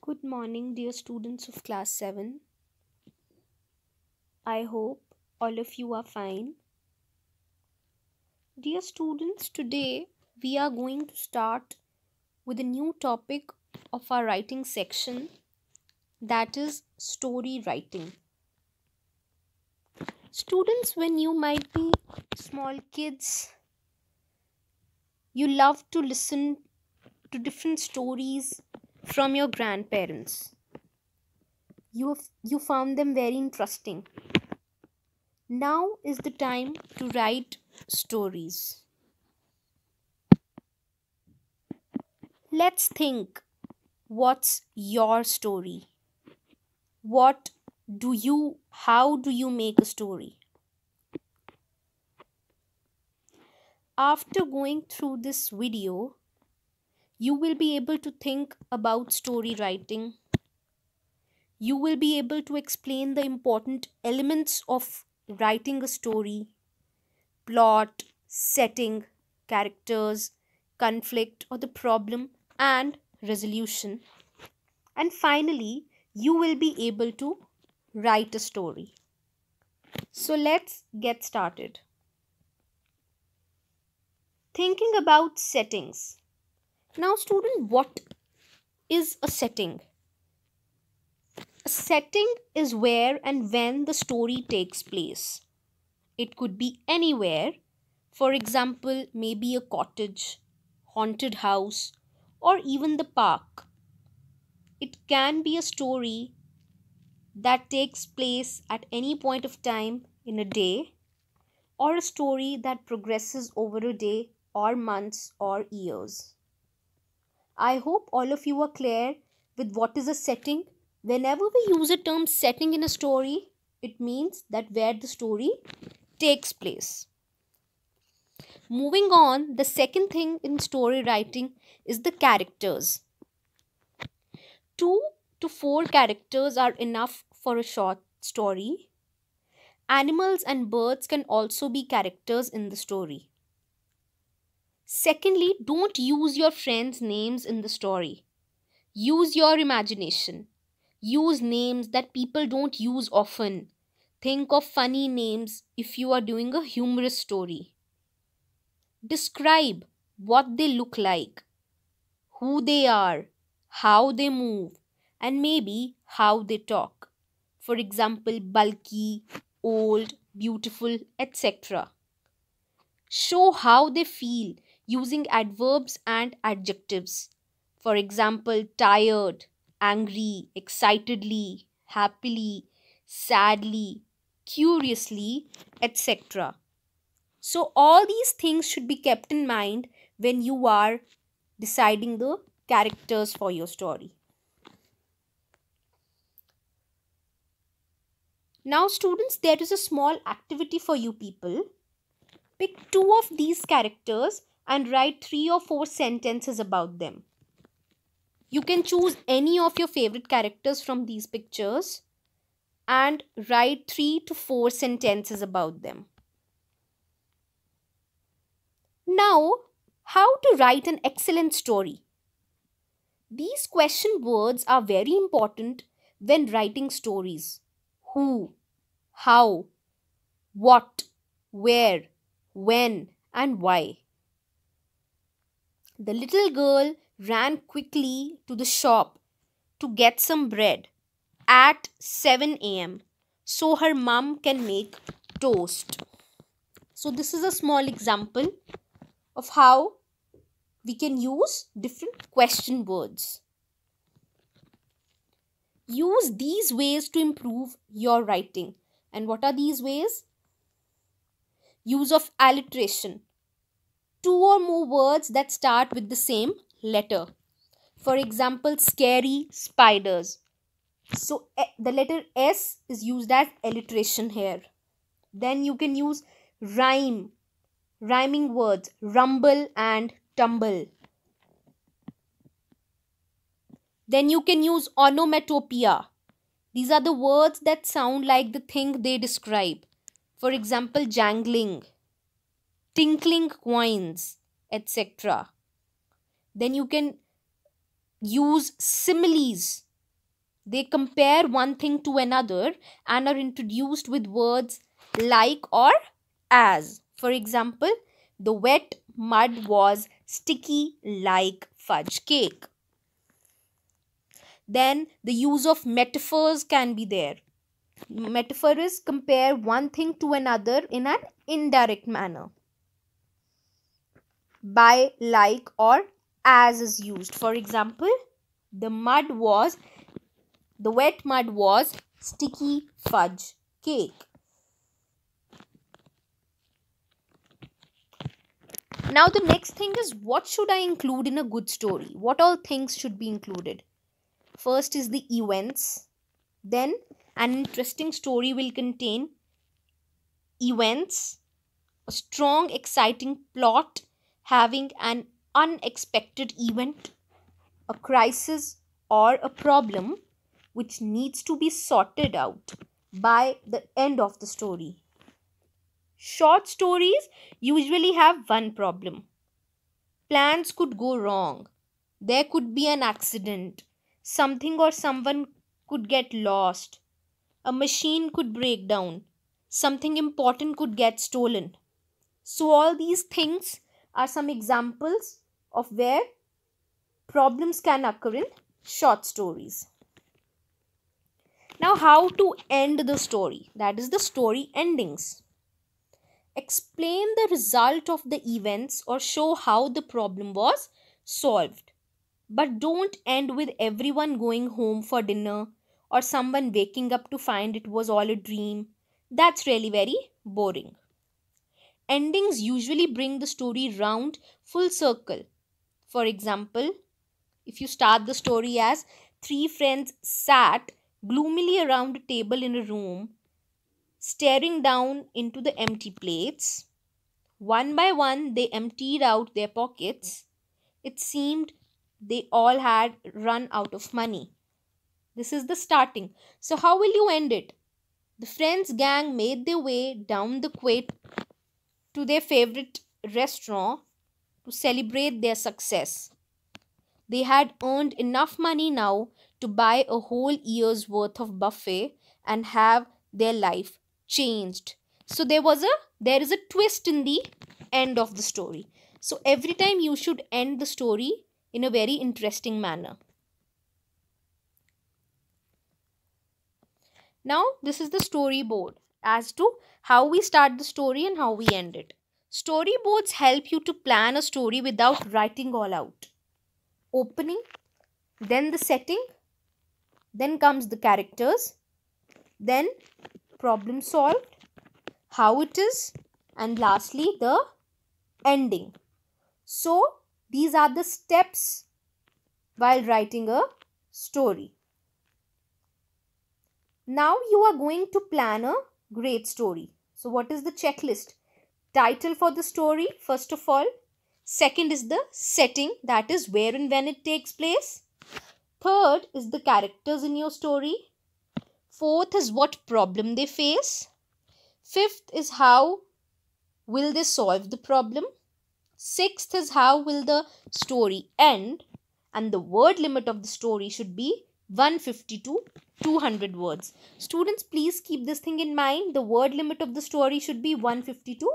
Good morning, dear students of class 7. I hope all of you are fine. Dear students, today we are going to start with a new topic of our writing section, that is story writing. Students, when you might be small kids, you love to listen to different stories from your grandparents. You found them very interesting. Now is the time to write stories. Let's think, what's your story? How do you make a story? After going through this video, you will be able to think about story writing. You will be able to explain the important elements of writing a story: plot, setting, characters, conflict or the problem, and resolution. And finally, you will be able to write a story. So let's get started. Thinking about settings. Now, student, what is a setting? A setting is where and when the story takes place. It could be anywhere. For example, maybe a cottage, haunted house, or even the park. It can be a story that takes place at any point of time in a day, or a story that progresses over a day or months or years. I hope all of you are clear with what is a setting. Whenever we use a term setting in a story, it means that where the story takes place. Moving on, the second thing in story writing is the characters. 2 to 4 characters are enough for a short story. Animals and birds can also be characters in the story. Secondly, don't use your friends' names in the story. Use your imagination. Use names that people don't use often. Think of funny names if you are doing a humorous story. Describe what they look like, who they are, how they move, and maybe how they talk. For example, bulky, old, beautiful, etc. Show how they feel using adverbs and adjectives. For example, tired, angry, excitedly, happily, sadly, curiously, etc. So, all these things should be kept in mind when you are deciding the characters for your story. Now, students, there is a small activity for you people. Pick 2 of these characters and write 3 or 4 sentences about them. You can choose any of your favorite characters from these pictures and write 3 to 4 sentences about them. Now, how to write an excellent story? These question words are very important when writing stories. Who, how, what, where, when, and why. The little girl ran quickly to the shop to get some bread at 7 a.m. so her mum can make toast. So, this is a small example of how we can use different question words. Use these ways to improve your writing. And what are these ways? Use of alliteration. 2 or more words that start with the same letter. For example, scary spiders. So the letter S is used as alliteration here. Then you can use rhyming words, rumble and tumble. Then you can use onomatopoeia. These are the words that sound like the thing they describe. For example, jangling, tinkling coins, etc. Then you can use similes. They compare one thing to another and are introduced with words like or as. For example, the wet mud was sticky like fudge cake. Then the use of metaphors can be there. Metaphor is compare one thing to another in an indirect manner by like or as is used. For example, the mud was the wet mud was sticky fudge cake. Now the next thing is, what should I include in a good story? What all things should be included? First is the events. Then an interesting story will contain events, a strong exciting plot having an unexpected event, a crisis or a problem which needs to be sorted out by the end of the story. Short stories usually have one problem. Plans could go wrong. There could be an accident. Something or someone could get lost. A machine could break down. Something important could get stolen. So, all these things are some examples of where problems can occur in short stories. Now, how to end the story? That is the story endings. Explain the result of the events or show how the problem was solved. But don't end with everyone going home for dinner or someone waking up to find it was all a dream. That's really very boring. Endings usually bring the story round full circle. For example, if you start the story as three friends sat gloomily around a table in a room, staring down into the empty plates, one by one they emptied out their pockets. It seemed they all had run out of money. This is the starting. So, how will you end it? The friends gang made their way down the quay to their favorite restaurant to celebrate their success. They had earned enough money now to buy a whole year's worth of buffet and have their life changed. So there is a twist in the end of the story. So every time you should end the story in a very interesting manner. Now this is the storyboard as to how we start the story and how we end it. Storyboards help you to plan a story without writing all out. Opening, then the setting, then comes the characters, then problem solved, how it is, and lastly the ending. So these are the steps while writing a story. Now you are going to plan a great story. So what is the checklist? Title for the story, first of all. Second is the setting, that is where and when it takes place. Third is the characters in your story. Fourth is what problem they face. Fifth is how will they solve the problem. Sixth is how will the story end. And the word limit of the story should be 150 to 200 words. Students, please keep this thing in mind. The word limit of the story should be 150 to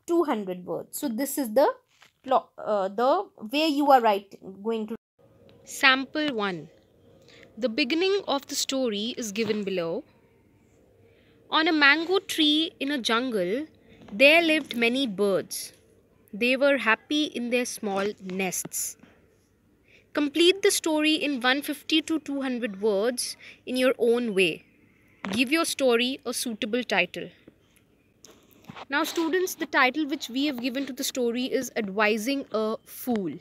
200 words. So this is the way you are going to. Sample 1. The beginning of the story is given below. On a mango tree in a jungle, there lived many birds. They were happy in their small nests. Complete the story in 150 to 200 words in your own way. Give your story a suitable title. Now, students, the title which we have given to the story is Advising a Fool.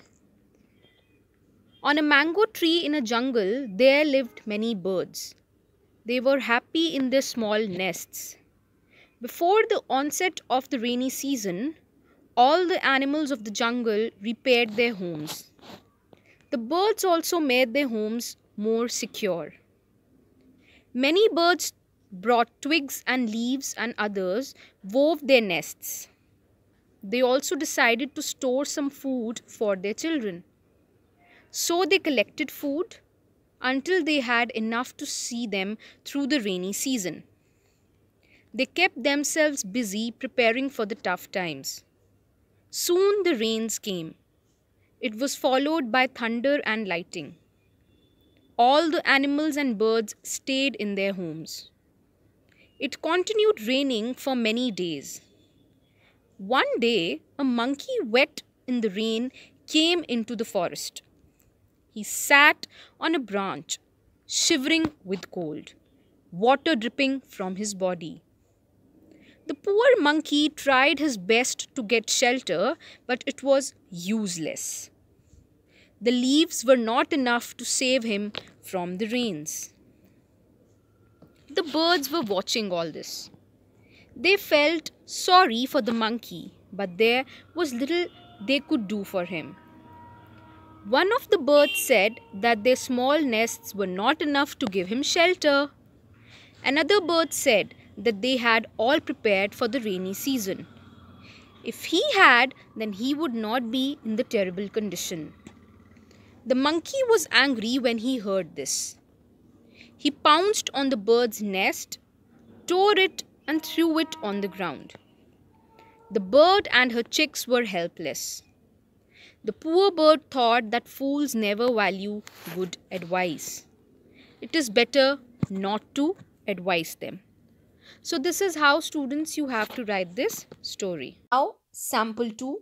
On a mango tree in a jungle, there lived many birds. They were happy in their small nests. Before the onset of the rainy season, all the animals of the jungle repaired their homes. The birds also made their homes more secure. Many birds brought twigs and leaves, and others wove their nests. They also decided to store some food for their children. So they collected food, until they had enough to see them through the rainy season. They kept themselves busy preparing for the tough times. Soon the rains came. It was followed by thunder and lightning. All the animals and birds stayed in their homes. It continued raining for many days. One day, a monkey wet in the rain came into the forest. He sat on a branch, shivering with cold, water dripping from his body. The poor monkey tried his best to get shelter, but it was useless. The leaves were not enough to save him from the rains. The birds were watching all this. They felt sorry for the monkey, but there was little they could do for him. One of the birds said that their small nests were not enough to give him shelter. Another bird said that they had all prepared for the rainy season. If he had, then he would not be in the terrible condition. The monkey was angry when he heard this. He pounced on the bird's nest, tore it, and threw it on the ground. The bird and her chicks were helpless. The poor bird thought that fools never value good advice. It is better not to advise them. So this is how, students, you have to write this story. Now sample 2,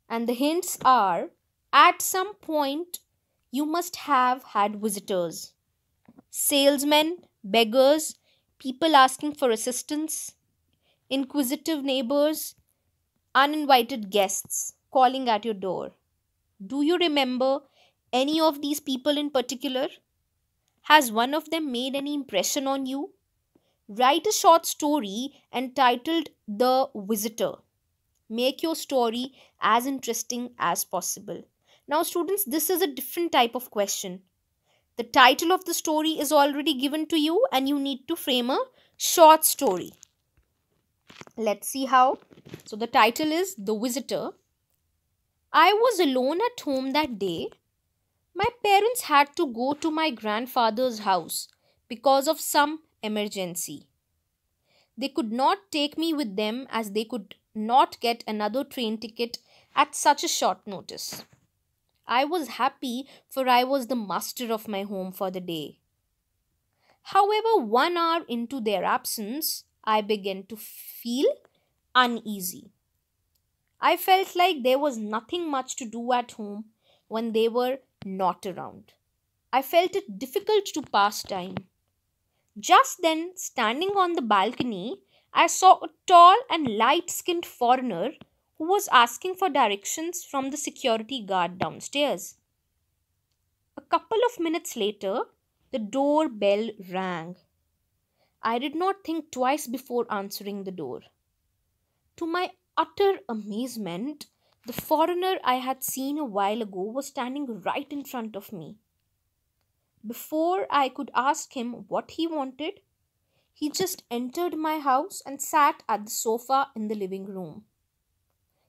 and the hints are: at some point you must have had visitors, salesmen, beggars, people asking for assistance, inquisitive neighbors, uninvited guests calling at your door. Do you remember any of these people in particular? Has one of them made any impression on you? Write a short story entitled The Visitor. Make your story as interesting as possible. Now, students, this is a different type of question. The title of the story is already given to you, and you need to frame a short story. Let's see how. So, the title is The Visitor. I was alone at home that day. My parents had to go to my grandfather's house because of some emergency. They could not take me with them as they could not get another train ticket at such a short notice. I was happy, for I was the master of my home for the day. However, 1 hour into their absence, I began to feel uneasy. I felt like there was nothing much to do at home when they were not around. I felt it difficult to pass time. Just then, standing on the balcony, I saw a tall and light skinned foreigner who was asking for directions from the security guard downstairs. A couple of minutes later, the door bell rang. I did not think twice before answering the door. To my utter amazement, the foreigner I had seen a while ago was standing right in front of me. Before I could ask him what he wanted, he just entered my house and sat at the sofa in the living room.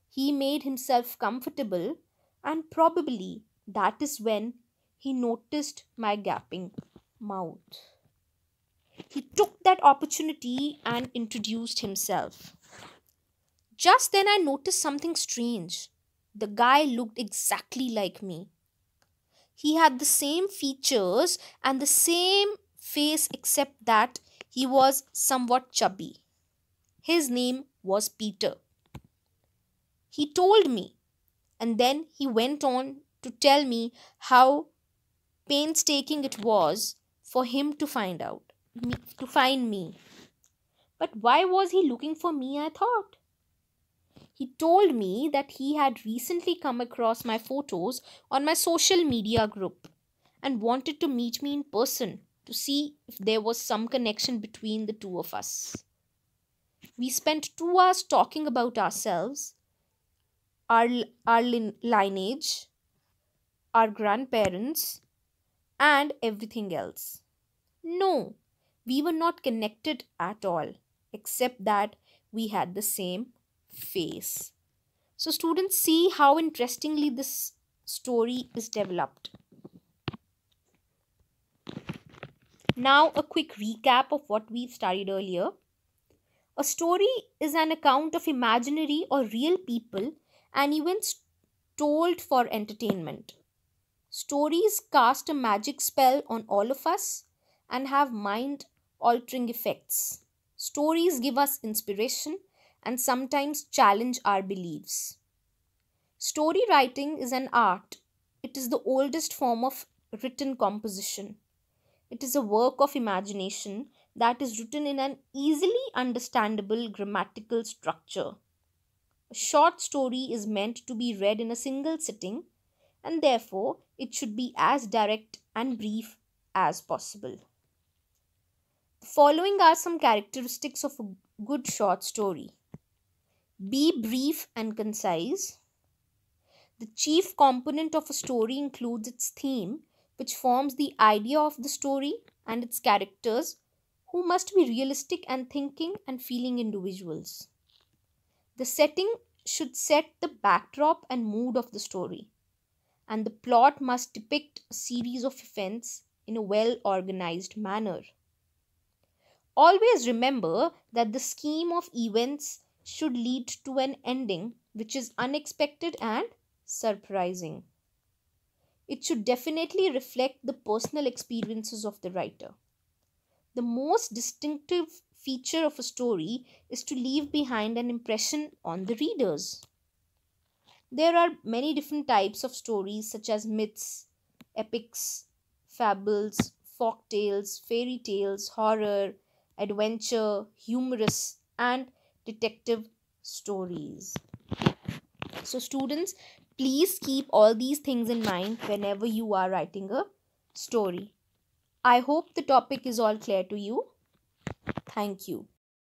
He made himself comfortable, and probably that is when he noticed my gaping mouth. He took that opportunity and introduced himself. Just then I noticed something strange. The guy looked exactly like me. He had the same features and the same face, except that he was somewhat chubby. His name was Peter. He told me, and then he went on to tell me how painstaking it was for him to find me. But why was he looking for me, I thought? He told me that he had recently come across my photos on my social media group and wanted to meet me in person to see if there was some connection between the two of us. We spent 2 hours talking about ourselves, our lineage, our grandparents, and everything else. No, we were not connected at all, except that we had the same face. So, students, see how interestingly this story is developed. Now, a quick recap of what we studied earlier. A story is an account of imaginary or real people and events told for entertainment. Stories cast a magic spell on all of us and have mind altering effects. Stories give us inspiration and sometimes challenge our beliefs. Story writing is an art. It is the oldest form of written composition. It is a work of imagination that is written in an easily understandable grammatical structure. A short story is meant to be read in a single sitting, and therefore it should be as direct and brief as possible. The following are some characteristics of a good short story. Be brief and concise. The chief component of a story includes its theme, which forms the idea of the story, and its characters, who must be realistic and thinking and feeling individuals. The setting should set the backdrop and mood of the story, and the plot must depict a series of events in a well organized manner. Always remember that the scheme of events should lead to an ending which is unexpected and surprising. It should definitely reflect the personal experiences of the writer. The most distinctive feature of a story is to leave behind an impression on the readers. There are many different types of stories, such as myths, epics, fables, folk tales, fairy tales, horror, adventure, humorous, and detective stories. So, students, please keep all these things in mind whenever you are writing a story. I hope the topic is all clear to you. Thank you.